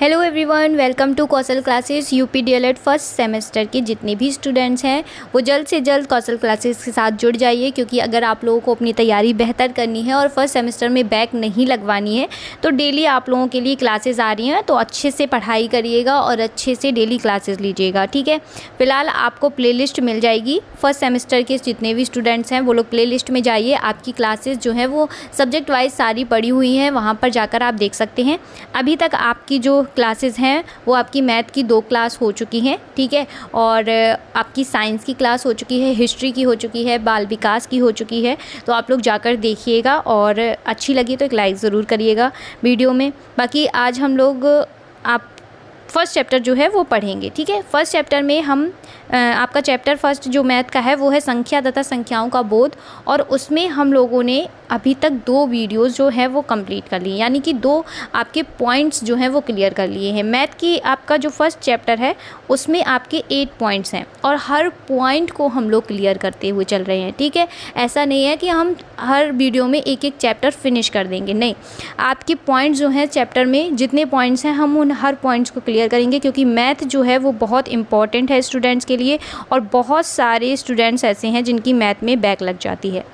Hello everyone, welcome to Kaushal classes UP DElEd first semester के जितने भी स्टूडेंट्स हैं वो जल्द से जल्द कौशल क्लासेस के साथ जुड़ जाइए, क्योंकि अगर आप लोगों को अपनी तैयारी बेहतर करनी है और फर्स्ट सेमेस्टर में बैक नहीं लगवानी है तो डेली आप लोगों के लिए क्लासेस आ रही हैं, तो अच्छे से पढ़ाई करिएगा और अच्छे से डेली क्लासेस लीजिएगा। ठीक है, फिलहाल आपको प्लेलिस्ट मिल जाएगी। फर्स्ट सेमेस्टर के जितने भी स्टूडेंट्स हैं वो लोग प्लेलिस्ट में जाइए, आपकी क्लासेस जो है वो सब्जेक्ट वाइज सारी पड़ी हुई हैं, वहाँ पर जाकर आप देख सकते हैं। अभी तक आपकी जो क्लासेस हैं वो आपकी मैथ की 2 क्लास हो चुकी हैं, ठीक है, और आपकी साइंस की क्लास हो चुकी है, हिस्ट्री की हो चुकी है, बाल विकास की हो चुकी है। तो आप लोग जाकर देखिएगा और अच्छी लगी तो एक लाइक ज़रूर करिएगा वीडियो में। बाकी आज हम लोग आप फर्स्ट चैप्टर जो है वो पढ़ेंगे। ठीक है, फर्स्ट चैप्टर में हम आपका चैप्टर फर्स्ट जो मैथ का है वो है संख्या तथा संख्याओं का बोध, और उसमें हम लोगों ने अभी तक 2 वीडियोस जो है वो कंप्लीट कर लिए, यानी कि 2 आपके पॉइंट्स जो हैं वो क्लियर कर लिए हैं। मैथ की आपका जो फर्स्ट चैप्टर है उसमें आपके 8 पॉइंट्स हैं और हर पॉइंट को हम लोग क्लियर करते हुए चल रहे हैं। ठीक है, ऐसा नहीं है कि हम हर वीडियो में एक एक चैप्टर फिनिश कर देंगे, नहीं, आपके पॉइंट्स जो हैं चैप्टर में जितने पॉइंट्स हैं हम उन हर पॉइंट्स को क्लियर करेंगे, क्योंकि मैथ जो है वो बहुत इंपॉर्टेंट है स्टूडेंट्स के लिए, और बहुत सारे स्टूडेंट्स ऐसे हैं जिनकी मैथ में बैक लग जाती है।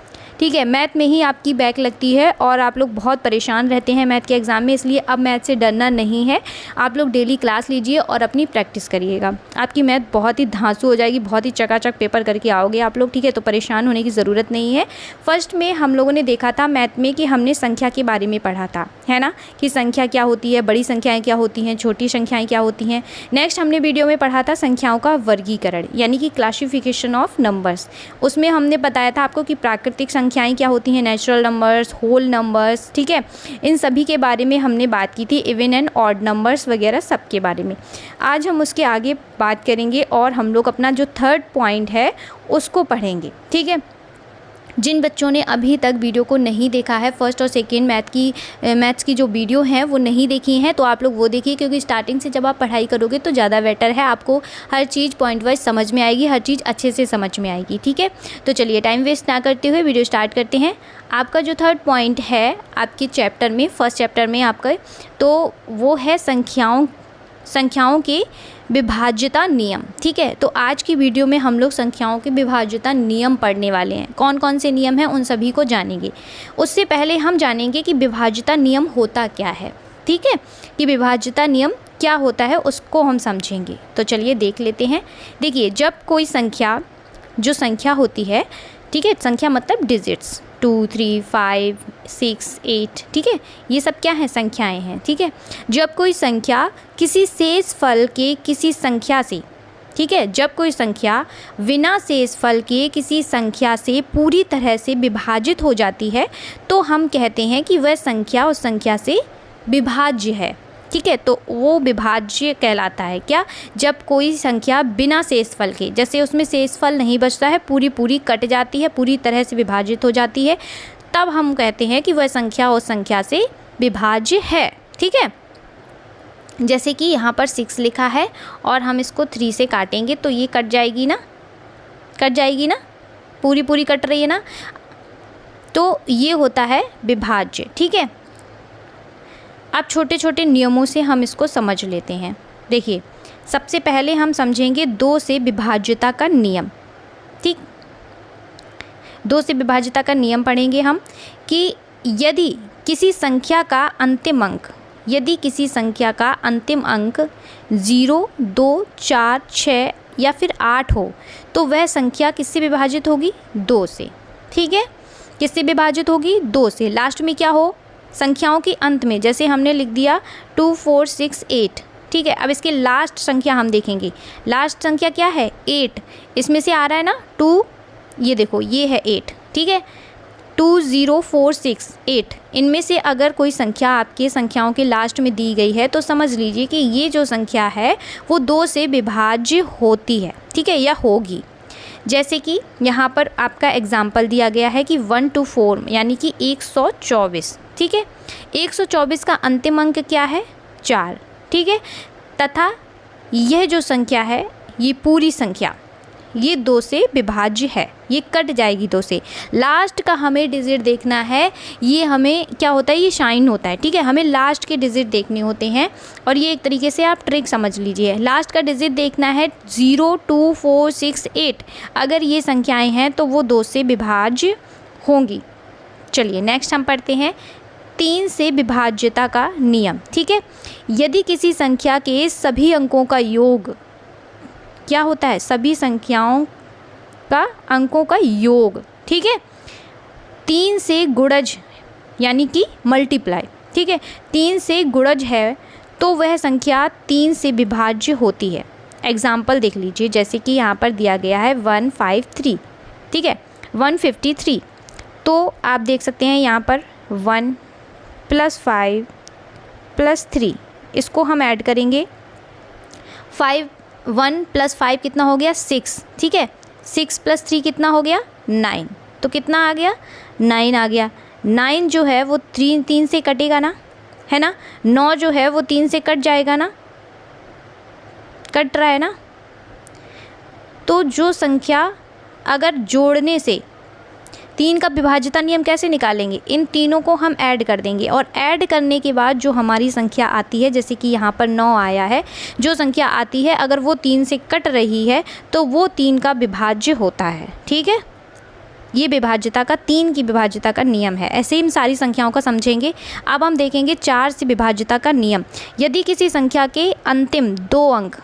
ठीक है, मैथ में ही आपकी बैक लगती है और आप लोग बहुत परेशान रहते हैं मैथ के एग्ज़ाम में, इसलिए अब मैथ से डरना नहीं है। आप लोग डेली क्लास लीजिए और अपनी प्रैक्टिस करिएगा, आपकी मैथ बहुत ही धांसू हो जाएगी, बहुत ही चकाचक पेपर करके आओगे आप लोग। ठीक है, तो परेशान होने की ज़रूरत नहीं है। फर्स्ट में हम लोगों ने देखा था मैथ में कि हमने संख्या के बारे में पढ़ा था, है ना, कि संख्या क्या होती है, बड़ी संख्याएँ क्या होती हैं, छोटी संख्याएँ क्या होती हैं। नेक्स्ट हमने वीडियो में पढ़ा था संख्याओं का वर्गीकरण, यानी कि क्लासिफिकेशन ऑफ नंबर्स। उसमें हमने बताया था आपको कि प्राकृतिक संख्याएं क्या होती हैं, नेचुरल नंबर्स, होल नंबर्स। ठीक है, इन सभी के बारे में हमने बात की थी, इवन एंड ऑड नंबर्स वगैरह सब के बारे में। आज हम उसके आगे बात करेंगे और हम लोग अपना जो थर्ड पॉइंट है उसको पढ़ेंगे। ठीक है, जिन बच्चों ने अभी तक वीडियो को नहीं देखा है, फर्स्ट और सेकेंड मैथ्स की जो वीडियो हैं वो नहीं देखी हैं, तो आप लोग वो देखिए, क्योंकि स्टार्टिंग से जब आप पढ़ाई करोगे तो ज़्यादा बेटर है, आपको हर चीज़ पॉइंट वाइज समझ में आएगी, हर चीज़ अच्छे से समझ में आएगी। ठीक है, तो चलिए टाइम वेस्ट ना करते हुए वीडियो स्टार्ट करते हैं। आपका जो थर्ड पॉइंट है आपके चैप्टर में, फर्स्ट चैप्टर में आपका, तो वो है संख्याओं के विभाज्यता नियम। ठीक है, तो आज की वीडियो में हम लोग संख्याओं के विभाज्यता नियम पढ़ने वाले हैं। कौन कौन से नियम हैं उन सभी को जानेंगे। उससे पहले हम जानेंगे कि विभाज्यता नियम होता क्या है। ठीक है, कि विभाज्यता नियम क्या होता है उसको हम समझेंगे। तो चलिए देख लेते हैं। देखिए, जब कोई संख्या होती है, ठीक है, संख्या मतलब डिजिट्स 2, 3, 5, 6, 8, ठीक है, ये सब क्या है, संख्याएं हैं। ठीक है, जब कोई संख्या किसी शेष फल के किसी संख्या से, ठीक है, जब कोई संख्या बिना शेष फल के किसी संख्या से पूरी तरह से विभाजित हो जाती है तो हम कहते हैं कि वह संख्या उस संख्या से विभाज्य है। ठीक है, तो वो विभाज्य कहलाता है। क्या, जब कोई संख्या बिना शेषफल के, जैसे उसमें शेषफल नहीं बचता है, पूरी कट जाती है, पूरी तरह से विभाजित हो जाती है, तब हम कहते हैं कि वह संख्या उस संख्या से विभाज्य है। ठीक है, जैसे कि यहाँ पर 6 लिखा है और हम इसको 3 से काटेंगे तो ये कट जाएगी ना, पूरी कट रही है ना, तो ये होता है विभाज्य। ठीक है, अब छोटे छोटे नियमों से हम इसको समझ लेते हैं। देखिए, सबसे पहले हम समझेंगे 2 से विभाज्यता का नियम। ठीक, 2 से विभाज्यता का नियम पढ़ेंगे हम कि यदि किसी संख्या का अंतिम अंक 0, 2, 4, 6 या फिर 8 हो तो वह संख्या किससे विभाजित होगी, 2 से। ठीक है, किससे विभाजित होगी, 2 से। लास्ट में क्या हो, संख्याओं के अंत में, जैसे हमने लिख दिया 2, 4, 6, 8। ठीक है, अब इसके लास्ट संख्या हम देखेंगे। लास्ट संख्या क्या है, 8। इसमें से आ रहा है ना 2, ये देखो ये है 8। ठीक है, 2, 0, 4, 6, 8, इनमें से अगर कोई संख्या आपके संख्याओं के लास्ट में दी गई है तो समझ लीजिए कि ये जो संख्या है वो 2 से विभाज्य होती है। ठीक है, या होगी। जैसे कि यहाँ पर आपका एग्जाम्पल दिया गया है कि 1 to 4 यानी कि 124। ठीक है, 124 का अंतिम अंक क्या है, 4। ठीक है, तथा यह जो संख्या है, ये पूरी संख्या, ये 2 से विभाज्य है, ये कट जाएगी 2 से। लास्ट का हमें डिजिट देखना है, ये हमें क्या होता है, ये शाइन होता है, ठीक है। हमें लास्ट के डिजिट देखने होते हैं और ये एक तरीके से आप ट्रिक समझ लीजिए। लास्ट का डिजिट देखना है 0, 2, 4, 6, 8। अगर ये संख्याएं हैं तो वो 2 से विभाज्य होंगी। चलिए नेक्स्ट हम पढ़ते हैं 3 से विभाज्यता का नियम, ठीक है। यदि किसी संख्या के सभी अंकों का योग क्या होता है, सभी संख्याओं का अंकों का योग, ठीक है, 3 से गुणज यानी कि मल्टीप्लाई, ठीक है, 3 से गुणज है तो वह संख्या 3 से विभाज्य होती है। एग्जाम्पल देख लीजिए, जैसे कि यहाँ पर दिया गया है 153, ठीक है, 153। तो आप देख सकते हैं यहाँ पर 1 + 5 + 3, इसको हम ऐड करेंगे। 1 + 5 कितना हो गया, 6, ठीक है। 6 + 3 कितना हो गया, 9। तो कितना आ गया, 9 आ गया। 9 जो है वो 3 से कटेगा ना, है ना। 9 जो है वो 3 से कट जाएगा ना, कट रहा है ना। तो जो संख्या अगर जोड़ने से 3 का विभाज्यता नियम कैसे निकालेंगे, इन तीनों को हम ऐड कर देंगे और ऐड करने के बाद जो हमारी संख्या आती है, जैसे कि यहाँ पर 9 आया है, जो संख्या आती है अगर वो 3 से कट रही है तो वो 3 का विभाज्य होता है, ठीक है। ये विभाज्यता का 3 की विभाज्यता का नियम है। ऐसे ही हम सारी संख्याओं का समझेंगे। अब हम देखेंगे 4 से विभाज्यता का नियम। यदि किसी संख्या के अंतिम 2 अंक,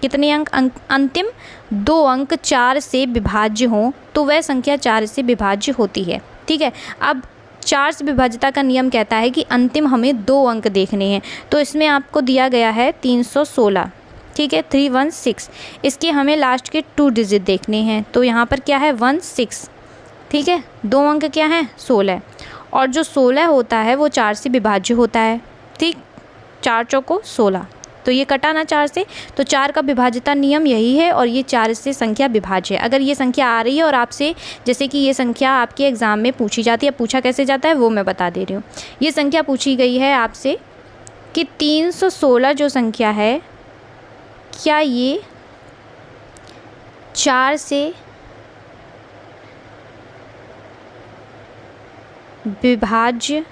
कितने अंक, अंतिम 2 अंक 4 से विभाज्य हों तो वह संख्या 4 से विभाज्य होती है, ठीक है। अब 4 से विभाज्यता का नियम कहता है कि अंतिम हमें 2 अंक देखने हैं। तो इसमें आपको दिया गया है 316, ठीक है, 316। इसके हमें लास्ट के 2 डिजिट देखने हैं। तो यहाँ पर क्या है, 16, ठीक है। 2 अंक क्या है, 16, और जो 16 होता है वो 4 से विभाज्य होता है, ठीक। 4 चौको 16, तो ये कटा ना 4 से, तो 4 का विभाज्यता नियम यही है और ये 4 से संख्या विभाज्य है। अगर ये संख्या आ रही है और आपसे, जैसे कि ये संख्या आपके एग्ज़ाम में पूछी जाती है, पूछा कैसे जाता है वो मैं बता दे रही हूँ। ये संख्या पूछी गई है आपसे कि 316 जो संख्या है, क्या ये 4 से विभाज्य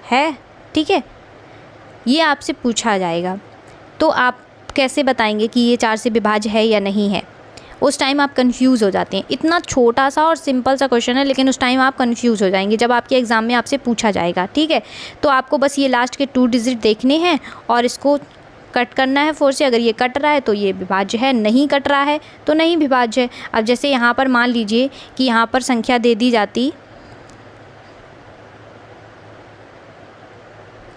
है, ठीक है। ये आपसे पूछा जाएगा तो आप कैसे बताएंगे कि ये 4 से विभाज्य है या नहीं है। उस टाइम आप कंफ्यूज हो जाते हैं। इतना छोटा सा और सिंपल सा क्वेश्चन है, लेकिन उस टाइम आप कंफ्यूज हो जाएंगे जब आपके एग्ज़ाम में आपसे पूछा जाएगा, ठीक है। तो आपको बस ये लास्ट के 2 डिजिट देखने हैं और इसको कट करना है 4 से। अगर ये कट रहा है तो ये विभाज्य है, नहीं कट रहा है तो नहीं विभाज्य है। अब जैसे यहाँ पर मान लीजिए कि यहाँ पर संख्या दे दी जाती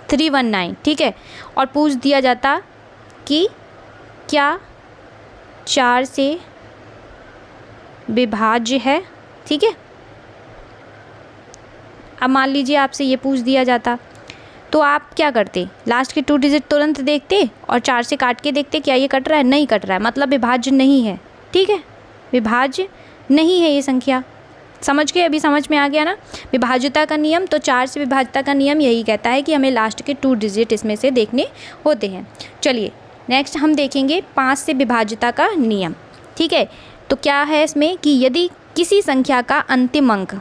319, ठीक है, और पूछ दिया जाता कि क्या 4 से विभाज्य है, ठीक है। अब मान लीजिए आपसे ये पूछ दिया जाता तो आप क्या करते, लास्ट के 2 डिजिट तुरंत देखते और 4 से काट के देखते क्या ये कट रहा है, नहीं कट रहा है, मतलब विभाज्य नहीं है, ठीक है, विभाज्य नहीं है ये संख्या। समझ गए, अभी समझ में आ गया ना विभाज्यता का नियम। तो 4 से विभाज्यता का नियम यही कहता है कि हमें लास्ट के 2 डिजिट इसमें से देखने होते हैं। चलिए नेक्स्ट हम देखेंगे 5 से विभाज्यता का नियम, ठीक है। तो क्या है इसमें कि यदि किसी संख्या का अंतिम अंक,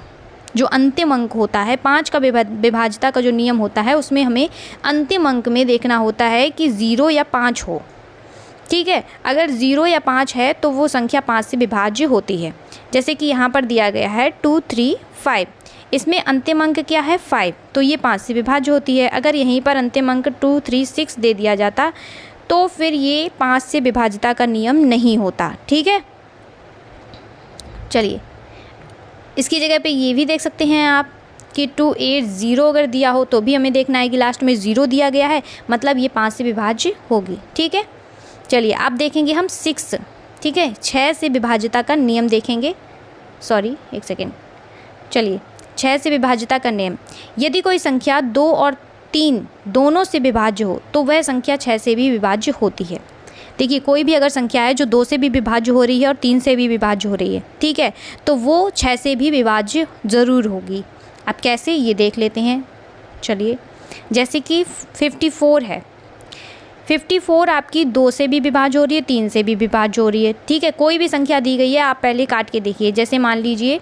जो अंतिम अंक होता है, 5 का विभाज्यता का जो नियम होता है उसमें हमें अंतिम अंक में देखना होता है कि 0 या 5 हो, ठीक है। अगर 0 या 5 है तो वो संख्या 5 से विभाज्य होती है। जैसे कि यहाँ पर दिया गया है 2, 3, 5, इसमें अंतिम अंक क्या है, 5, तो ये 5 से विभाज्य होती है। अगर यहीं पर अंतिम अंक 2, 3, 6 दे दिया जाता तो फिर ये 5 से विभाज्यता का नियम नहीं होता, ठीक है। चलिए इसकी जगह पे ये भी देख सकते हैं आप कि 280 अगर दिया हो तो भी हमें देखना है कि लास्ट में 0 दिया गया है, मतलब ये 5 से विभाज्य होगी, ठीक है। चलिए अब देखेंगे हम 6, ठीक है, 6 से विभाज्यता का नियम देखेंगे। सॉरी एक सेकेंड, चलिए 6 से विभाज्यता का नियम। यदि कोई संख्या 2 और 3 दोनों से विभाज्य हो तो वह संख्या 6 से भी विभाज्य होती है। देखिए कोई भी अगर संख्या है जो 2 से भी विभाज्य हो रही है और 3 से भी विभाज्य हो रही है, ठीक है, तो वो 6 से भी विभाज्य ज़रूर होगी। अब कैसे ये देख लेते हैं। चलिए जैसे कि 54 है, 54 आपकी 2 से भी विभाज्य हो रही है, 3 से भी विभाज्य हो रही है। ठीक है, कोई भी संख्या दी गई है आप पहले काट के देखिए। जैसे मान लीजिए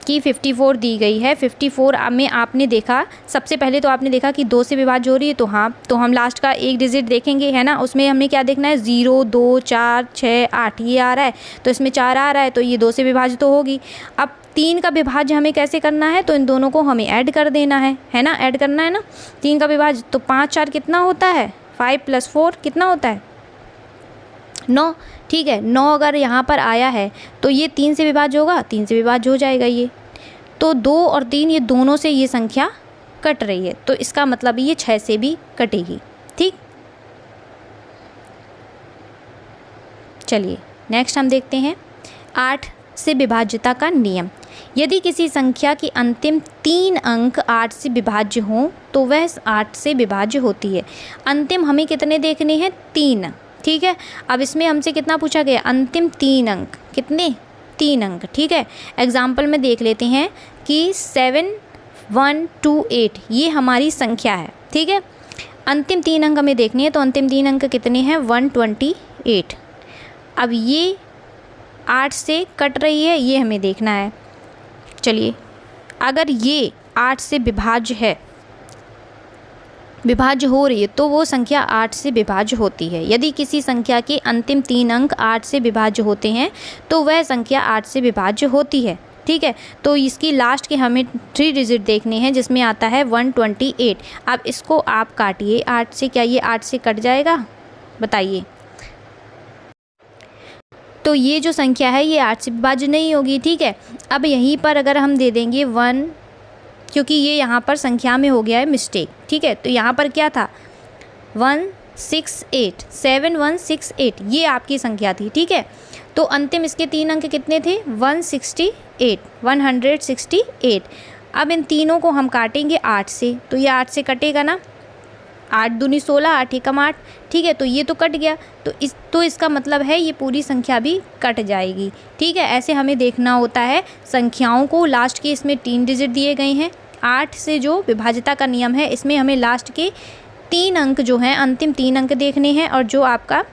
कि 54 दी गई है, 54 में आपने देखा, सबसे पहले तो आपने देखा कि 2 से विभाज्य हो रही है, तो हाँ, तो हम लास्ट का एक डिजिट देखेंगे, है ना। उसमें हमें क्या देखना है, 0 2 4 6 8 ये आ रहा है, तो इसमें 4 आ रहा है, तो ये 2 से विभाज्य तो होगी। अब 3 का विभाज्य हमें कैसे करना है, तो इन दोनों को हमें ऐड कर देना है ना, ऐड करना है ना 3 का विभाज्य। तो 5 4 कितना होता है, 5 + 4 कितना होता है, 9। ठीक है, 9 अगर यहाँ पर आया है तो ये 3 से विभाज्य होगा, 3 से विभाज्य हो जाएगा ये। तो 2 और 3 ये दोनों से ये संख्या कट रही है, तो इसका मतलब ये 6 से भी कटेगी। ठीक, चलिए नेक्स्ट हम देखते हैं 8 से विभाज्यता का नियम। यदि किसी संख्या की अंतिम 3 अंक 8 से विभाज्य हों तो वह 8 से विभाज्य होती है। अंतिम हमें कितने देखने हैं, 3। ठीक है, अब इसमें हमसे कितना पूछा गया, अंतिम 3 अंक, कितने, 3 अंक। ठीक है, एग्जाम्पल में देख लेते हैं कि 7 1 2 8 ये हमारी संख्या है। ठीक है, अंतिम 3 अंक हमें देखने हैं, तो अंतिम 3 अंक कितने हैं, 128। अब ये 8 से कट रही है, ये हमें देखना है। चलिए, अगर ये 8 से विभाज्य है, विभाज्य हो रही है, तो वो संख्या 8 से विभाज्य होती है। यदि किसी संख्या के अंतिम 3 अंक 8 से विभाज्य होते हैं तो वह संख्या 8 से विभाज्य होती है। ठीक है, तो इसकी लास्ट के हमें 3 डिजिट देखने हैं, जिसमें आता है 128। अब इसको आप काटिए 8 से, क्या ये 8 से कट जाएगा, बताइए। तो ये जो संख्या है ये 8 से विभाज्य नहीं होगी। ठीक है, अब यहीं पर अगर हम दे देंगे 1, क्योंकि ये यहाँ पर संख्या में हो गया है मिस्टेक। ठीक है, तो यहाँ पर क्या था, 168, 7168 ये आपकी संख्या थी। ठीक है, तो अंतिम इसके 3 अंक कितने थे, 168। अब इन तीनों को हम काटेंगे 8 से, तो ये 8 से कटेगा ना, 8 दूनी 16, 8 एकम 8। ठीक है, तो ये तो कट गया, तो इसका मतलब है ये पूरी संख्या भी कट जाएगी। ठीक है, ऐसे हमें देखना होता है संख्याओं को। लास्ट के इसमें 3 डिजिट दिए गए हैं। 8 से जो विभाज्यता का नियम है, इसमें हमें लास्ट के 3 अंक जो हैं, अंतिम 3 अंक देखने हैं, और जो आपका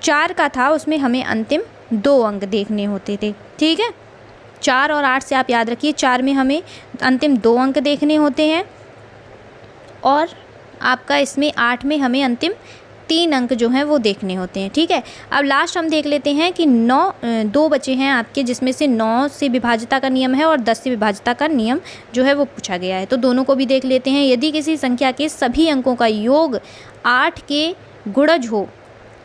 4 का था उसमें हमें अंतिम 2 अंक देखने होते थे। ठीक है, 4 और 8 से आप याद रखिए, 4 में हमें अंतिम 2 अंक देखने होते हैं, और आपका इसमें 8 में हमें अंतिम 3 अंक जो हैं वो देखने होते हैं। ठीक है, अब लास्ट हम देख लेते हैं कि 2 बचे हैं आपके, जिसमें से 9 से विभाज्यता का नियम है और 10 से विभाज्यता का नियम जो है वो पूछा गया है। तो दोनों को भी देख लेते हैं। यदि किसी संख्या के सभी अंकों का योग 8 के गुणज हो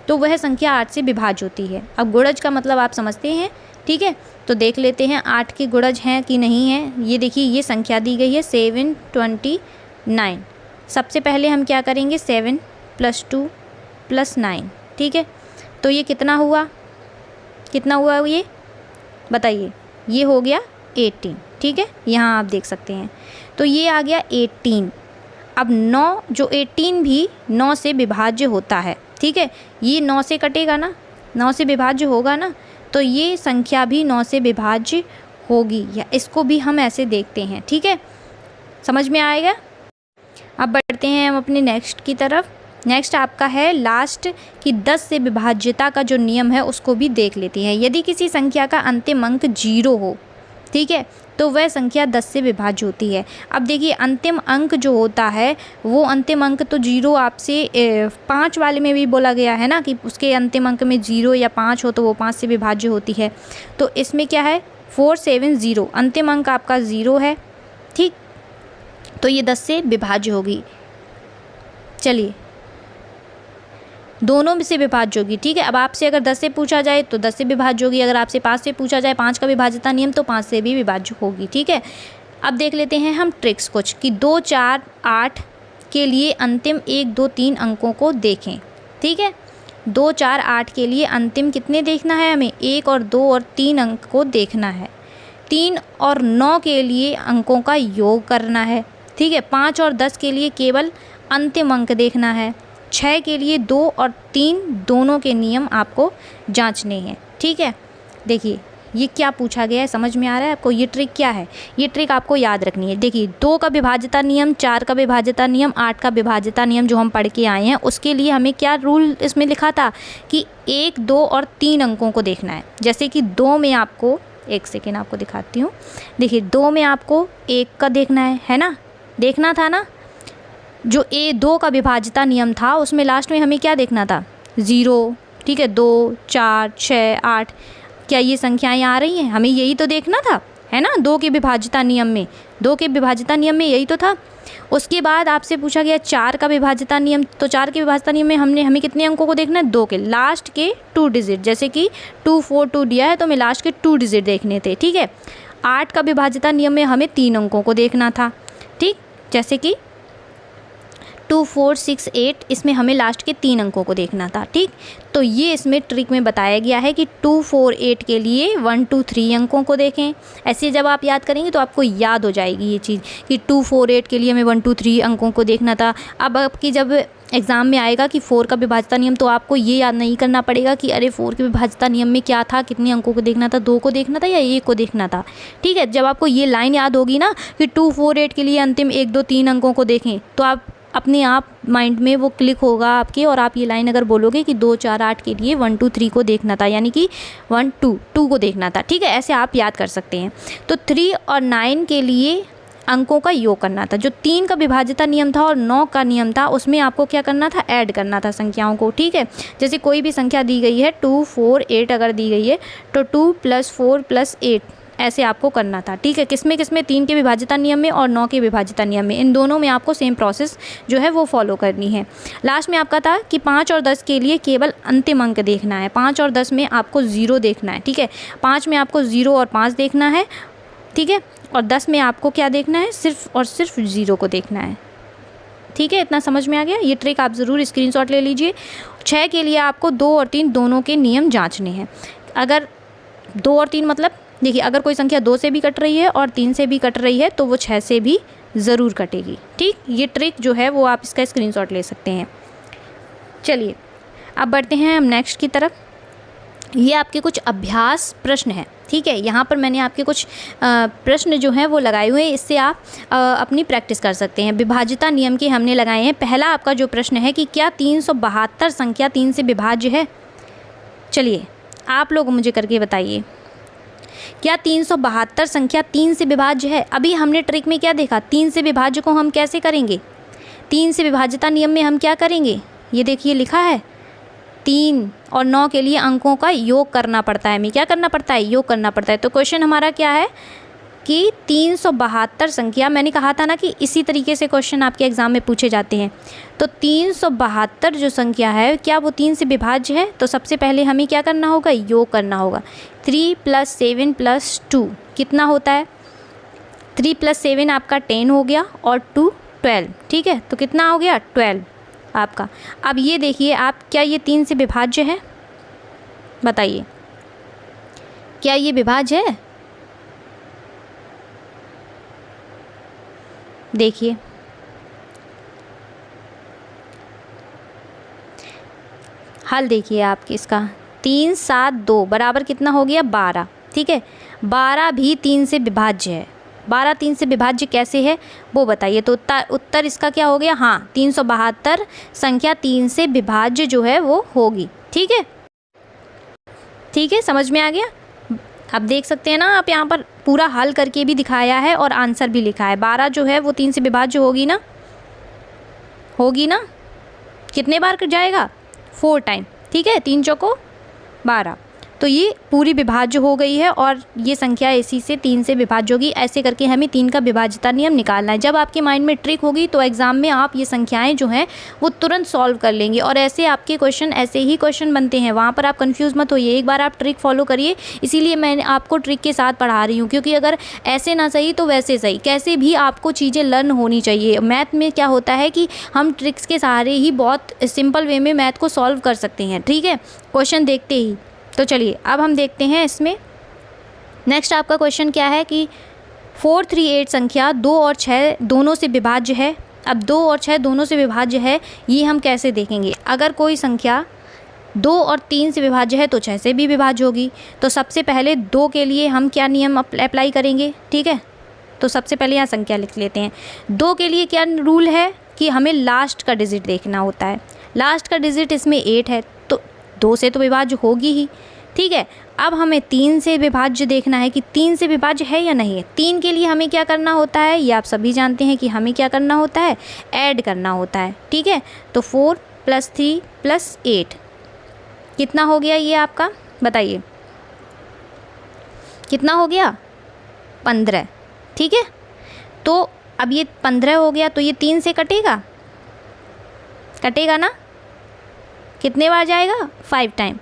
तो वह संख्या 8 से विभाज्य होती है। अब गुणज का मतलब आप समझते हैं। ठीक है, तो देख लेते हैं 8 के गुणज हैं कि नहीं हैं। ये देखिए, ये संख्या दी गई है 729। सबसे पहले हम क्या करेंगे, 7 + 2 + 9। ठीक है, तो ये कितना हुआ, कितना हुआ ये बताइए, ये हो गया 18। ठीक है, यहाँ आप देख सकते हैं, तो ये आ गया 18। अब 9 जो 18 भी 9 से विभाज्य होता है। ठीक है, ये 9 से कटेगा ना, 9 से विभाज्य होगा ना, तो ये संख्या भी 9 से विभाज्य होगी, या इसको भी हम ऐसे देखते हैं। ठीक है, समझ में आएगा। अब बढ़ते हैं हम अपने नेक्स्ट की तरफ। नेक्स्ट आपका है लास्ट कि 10 से विभाज्यता का जो नियम है उसको भी देख लेते हैं। यदि किसी संख्या का अंतिम अंक 0 हो, ठीक है, तो वह संख्या 10 से विभाज्य होती है। अब देखिए, अंतिम अंक जो होता है वो अंतिम अंक तो 0 आपसे 5 वाले में भी बोला गया है ना, कि उसके अंतिम अंक में 0 या 5 हो तो वो 5 से विभाज्य होती है। तो इसमें क्या है, 470 अंतिम अंक आपका 0 है। ठीक, तो ये 10 से विभाज्य होगी। चलिए, दोनों में से विभाज्य होगी। ठीक है, अब आपसे अगर 10 से पूछा जाए तो 10 से विभाज्य होगी, अगर आपसे 5 से पूछा जाए, 5 का विभाज्यता नियम, तो 5 से भी विभाज्य होगी। ठीक है, अब देख लेते हैं हम ट्रिक्स कुछ, कि 2 4 8 के लिए अंतिम 1 2 3 अंकों को देखें। ठीक है, 2 4 8 के लिए अंतिम कितने देखना है हमें, 1 और 2 और 3 अंक को देखना है। 3 और 9 के लिए अंकों का योग करना है। ठीक है, 5 और 10 के लिए केवल अंतिम अंक देखना है। 6 के लिए 2 और 3 दोनों के नियम आपको जांचने हैं। ठीक है, देखिए ये क्या पूछा गया है, समझ में आ रहा है आपको? ये ट्रिक क्या है, ये ट्रिक आपको याद रखनी है। देखिए 2 का विभाज्यता नियम, 4 का विभाज्यता नियम, 8 का विभाज्यता नियम जो हम पढ़ के आए हैं, उसके लिए हमें क्या रूल इसमें लिखा था कि 1, 2 और 3 अंकों को देखना है। जैसे कि 2 में आपको, एक सेकेंड आपको दिखाती हूँ, देखिए 2 में आपको 1 का देखना है ना, देखना था ना। जो 2 का विभाज्यता नियम था उसमें लास्ट में हमें क्या देखना था, 0, ठीक है, 2, 4, 6, 8, क्या ये संख्याएं आ रही हैं, हमें यही तो देखना था, है ना। 2 के विभाज्यता नियम में, 2 के विभाज्यता नियम में यही तो था। उसके बाद आपसे पूछा गया 4 का विभाज्यता नियम, तो 4 के विभाज्यता नियम में हमें कितने अंकों को देखना है, 2 के लास्ट के 2 डिजिट, जैसे कि 2, 4, 2 दिया है तो हमें लास्ट के 2 डिजिट देखने थे, ठीक है। 8 का विभाज्यता नियम में हमें 3 अंकों को देखना था, ठीक, जैसे कि 2, 4, 6, 8, इसमें हमें लास्ट के 3 अंकों को देखना था, ठीक। तो ये इसमें ट्रिक में बताया गया है कि 2, 4, 8 के लिए 1, 2, 3 अंकों को देखें। ऐसे जब आप याद करेंगे तो आपको याद हो जाएगी ये चीज़ कि 2, 4, 8 के लिए हमें 1, 2, 3 अंकों को देखना था। अब आपकी जब एग्ज़ाम में आएगा कि 4 का विभाज्यता नियम, तो आपको ये याद नहीं करना पड़ेगा कि अरे 4 के विभाज्यता नियम में क्या था, कितने अंकों को देखना था, 2 को देखना था या 1 को देखना था, ठीक है। जब आपको ये लाइन याद होगी ना कि 2, 4, 8 के लिए अंतिम 1, 2, 3 अंकों को देखें, तो आप अपने आप माइंड में वो क्लिक होगा आपके, और आप ये लाइन अगर बोलोगे कि 2, 4, 8 के लिए 1, 2, 3 को देखना था, यानी कि 1, 2 को देखना था, ठीक है। ऐसे आप याद कर सकते हैं। तो 3 और 9 के लिए अंकों का योग करना था। जो 3 का विभाज्यता नियम था और 9 का नियम था, उसमें आपको क्या करना था, ऐड करना था संख्याओं को, ठीक है। जैसे कोई भी संख्या दी गई है 2, 4, 8 अगर दी गई है तो 2 + 4 + 8 ऐसे आपको करना था, ठीक है। किसमें 3 के विभाज्यता नियम में और 9 के विभाज्यता नियम में, इन दोनों में आपको सेम प्रोसेस जो है वो फॉलो करनी है। लास्ट में आपका था कि 5 और 10 के लिए केवल अंतिम अंक देखना है। 5 और 10 में आपको 0 देखना है, ठीक है। 5 में आपको 0 और 5 देखना है, ठीक है, और 10 में आपको क्या देखना है, सिर्फ और सिर्फ 0 को देखना है, ठीक है। इतना समझ में आ गया। ये ट्रिक आप ज़रूर स्क्रीनशॉट ले लीजिए। 6 के लिए आपको 2 और 3 दोनों के नियम जांचने हैं। अगर 2 और 3 मतलब देखिए, अगर कोई संख्या 2 से भी कट रही है और 3 से भी कट रही है तो वो 6 से भी ज़रूर कटेगी, ठीक। ये ट्रिक जो है वो आप इसका स्क्रीनशॉट ले सकते हैं। चलिए अब बढ़ते हैं हम नेक्स्ट की तरफ। ये आपके कुछ अभ्यास प्रश्न हैं, ठीक है। यहाँ पर मैंने आपके कुछ प्रश्न जो हैं वो लगाए हुए हैं, इससे आप अपनी प्रैक्टिस कर सकते हैं। विभाज्यता नियम के हमने लगाए हैं। पहला आपका जो प्रश्न है कि क्या 372 संख्या 3 से विभाज्य है। चलिए आप लोग मुझे करके बताइए, क्या 372 संख्या 3 से विभाज्य है। अभी हमने ट्रिक में क्या देखा, 3 से विभाज्य को हम कैसे करेंगे, 3 से विभाज्यता नियम में हम क्या करेंगे, ये देखिए लिखा है 3 और 9 के लिए अंकों का योग करना पड़ता है। हमें क्या करना पड़ता है, योग करना पड़ता है। तो क्वेश्चन हमारा क्या है कि 372 संख्या, मैंने कहा था ना कि इसी तरीके से क्वेश्चन आपके एग्ज़ाम में पूछे जाते हैं। तो 372 जो संख्या है क्या वो 3 से विभाज्य है। तो सबसे पहले हमें क्या करना होगा, योग करना होगा। 3 + 7 + 2 कितना होता है, 3 + 7 आपका 10 हो गया और 2 12, ठीक है। तो कितना हो गया, 12 आपका। अब ये देखिए आप, क्या ये 3 से विभाज्य है, बताइए क्या ये विभाज्य है। देखिए हल देखिए आप इसका, 3, 7, 2 बराबर कितना हो गया, 12, ठीक है। 12 भी 3 से विभाज्य है। 12 3 से विभाज्य कैसे है वो बताइए। तो उत्तर इसका क्या हो गया, हाँ 372 संख्या 3 से विभाज्य जो है वो होगी, ठीक है। ठीक है, समझ में आ गया। आप देख सकते हैं ना, आप यहाँ पर पूरा हल करके भी दिखाया है और आंसर भी लिखा है। 12 जो है वो 3 से विभाज्य होगी ना, होगी ना। कितने बार जाएगा, 4 टाइम, ठीक है। 3 चौको 12, तो ये पूरी विभाज्य हो गई है और ये संख्या इसी से 3 से विभाज्य होगी। ऐसे करके हमें 3 का विभाज्यता नियम निकालना है। जब आपके माइंड में ट्रिक होगी तो एग्ज़ाम में आप ये संख्याएं जो हैं वो तुरंत सॉल्व कर लेंगे। और ऐसे आपके क्वेश्चन, ऐसे ही क्वेश्चन बनते हैं, वहाँ पर आप कंफ्यूज मत होइए। एक बार आप ट्रिक फॉलो करिए, इसीलिए मैं आपको ट्रिक के साथ पढ़ा रही हूँ, क्योंकि अगर ऐसे ना सही तो वैसे सही, कैसे भी आपको चीज़ें लर्न होनी चाहिए। मैथ में क्या होता है कि हम ट्रिक्स के सहारे ही बहुत सिंपल वे में मैथ को सॉल्व कर सकते हैं, ठीक है, क्वेश्चन देखते ही। तो चलिए अब हम देखते हैं इसमें नेक्स्ट आपका क्वेश्चन क्या है कि 438 संख्या 2 और 6 दोनों से विभाज्य है। अब 2 और 6 दोनों से विभाज्य है, ये हम कैसे देखेंगे। अगर कोई संख्या 2 और 3 से विभाज्य है तो 6 से भी विभाज्य होगी। तो सबसे पहले 2 के लिए हम क्या नियम अप्लाई करेंगे, ठीक है। तो सबसे पहले यहाँ संख्या लिख लेते हैं। 2 के लिए क्या रूल है कि हमें लास्ट का डिजिट देखना होता है। लास्ट का डिजिट इसमें 8 है तो 2 से तो विभाज्य होगी ही, ठीक है। अब हमें 3 से विभाज्य देखना है कि 3 से विभाज्य है या नहीं है। 3 के लिए हमें क्या करना होता है, ये आप सभी जानते हैं कि हमें क्या करना होता है, ऐड करना होता है, ठीक है। तो 4 + 3 + 8 कितना हो गया, ये आपका बताइए कितना हो गया, 15, ठीक है। तो अब ये 15 हो गया तो ये 3 से कटेगा, कटेगा ना, कितने बार जाएगा, 5 टाइम।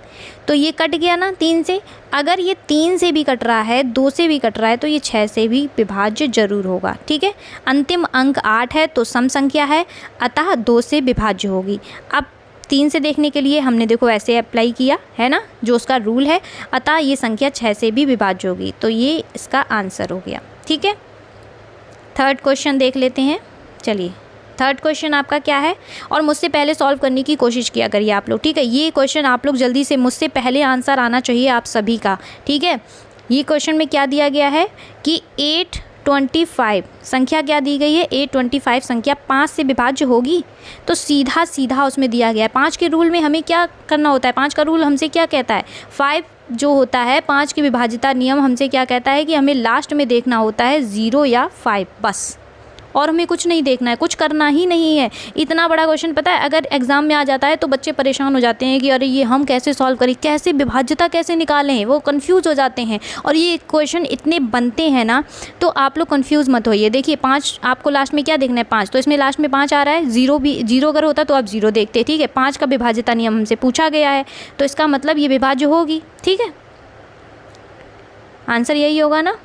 तो ये कट गया ना 3 से। अगर ये 3 से भी कट रहा है, 2 से भी कट रहा है, तो ये 6 से भी विभाज्य जरूर होगा, ठीक है। अंतिम अंक 8 है तो सम संख्या है, अतः 2 से विभाज्य होगी। अब 3 से देखने के लिए हमने देखो ऐसे अप्लाई किया है ना, जो उसका रूल है, अतः ये संख्या 6 से भी विभाज्य होगी। तो ये इसका आंसर हो गया, ठीक है। थर्ड क्वेश्चन देख लेते हैं। चलिए थर्ड क्वेश्चन आपका क्या है, और मुझसे पहले सॉल्व करने की कोशिश किया करिए आप लोग, ठीक है। ये क्वेश्चन आप लोग जल्दी से, मुझसे पहले आंसर आना चाहिए आप सभी का, ठीक है। ये क्वेश्चन में क्या दिया गया है कि 825 संख्या क्या दी गई है, 825 संख्या 5 से विभाज्य होगी। तो सीधा सीधा उसमें दिया गया है 5 के रूल में हमें क्या करना होता है। 5 का रूल हमसे क्या कहता है, 5 जो होता है 5 की विभाज्यता नियम हमसे क्या कहता है कि हमें लास्ट में देखना होता है 0 या 5 बस, और हमें कुछ नहीं देखना है, कुछ करना ही नहीं है। इतना बड़ा क्वेश्चन पता है अगर एग्ज़ाम में आ जाता है तो बच्चे परेशान हो जाते हैं कि अरे ये हम कैसे सॉल्व करें, कैसे विभाज्यता कैसे निकालें, वो कंफ्यूज हो जाते हैं। और ये क्वेश्चन इतने बनते हैं ना, तो आप लोग कंफ्यूज मत होइए। देखिए 5 आपको लास्ट में क्या देखना है, 5, तो इसमें लास्ट में 5 आ रहा है, 0 भी, 0 अगर होता तो आप 0 देखते, ठीक है। 5 का विभाज्यता नियम हमसे पूछा गया है तो इसका मतलब ये विभाज्य होगी, ठीक है। आंसर यही होगा ना।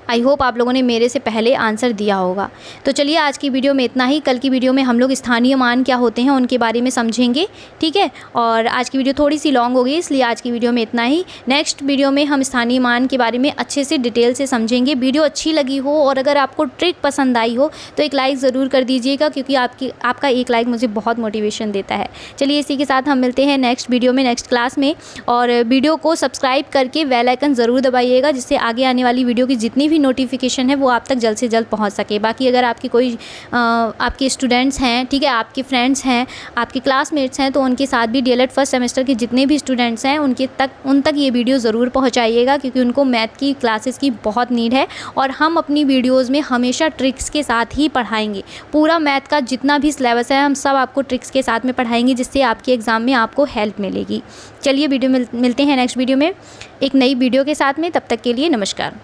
आई होप आप लोगों ने मेरे से पहले आंसर दिया होगा। तो चलिए आज की वीडियो में इतना ही। कल की वीडियो में हम लोग स्थानीय मान क्या होते हैं उनके बारे में समझेंगे, ठीक है। और आज की वीडियो थोड़ी सी लॉन्ग हो गई, इसलिए आज की वीडियो में इतना ही। नेक्स्ट वीडियो में हम स्थानीय मान के बारे में अच्छे से डिटेल से समझेंगे। वीडियो अच्छी लगी हो और अगर आपको ट्रिक पसंद आई हो तो एक लाइक ज़रूर कर दीजिएगा, क्योंकि आपका एक लाइक मुझे बहुत मोटिवेशन देता है। चलिए इसी के साथ हम मिलते हैं नेक्स्ट वीडियो में, नेक्स्ट क्लास में। और वीडियो को सब्सक्राइब करके बेल आइकन ज़रूर दबाइएगा, जिससे आगे आने वाली वीडियो की जितनी भी नोटिफिकेशन है वो आप तक जल्द से जल्द पहुंच सके। बाकी अगर आपके कोई आपके स्टूडेंट्स हैं, ठीक है, आपके फ्रेंड्स हैं, आपके क्लासमेट्स हैं, तो उनके साथ भी डीएलएड फर्स्ट सेमेस्टर के जितने भी स्टूडेंट्स हैं उन तक ये वीडियो ज़रूर पहुंचाइएगा, क्योंकि उनको मैथ की क्लासेस की बहुत नीड है। और हम अपनी वीडियोज़ में हमेशा ट्रिक्स के साथ ही पढ़ाएंगे। पूरा मैथ का जितना भी सिलेबस है हम सब आपको ट्रिक्स के साथ में पढ़ाएंगे, जिससे आपके एग्ज़ाम में आपको हेल्प मिलेगी। चलिए वीडियो मिलते हैं नेक्स्ट वीडियो में एक नई वीडियो के साथ में। तब तक के लिए नमस्कार।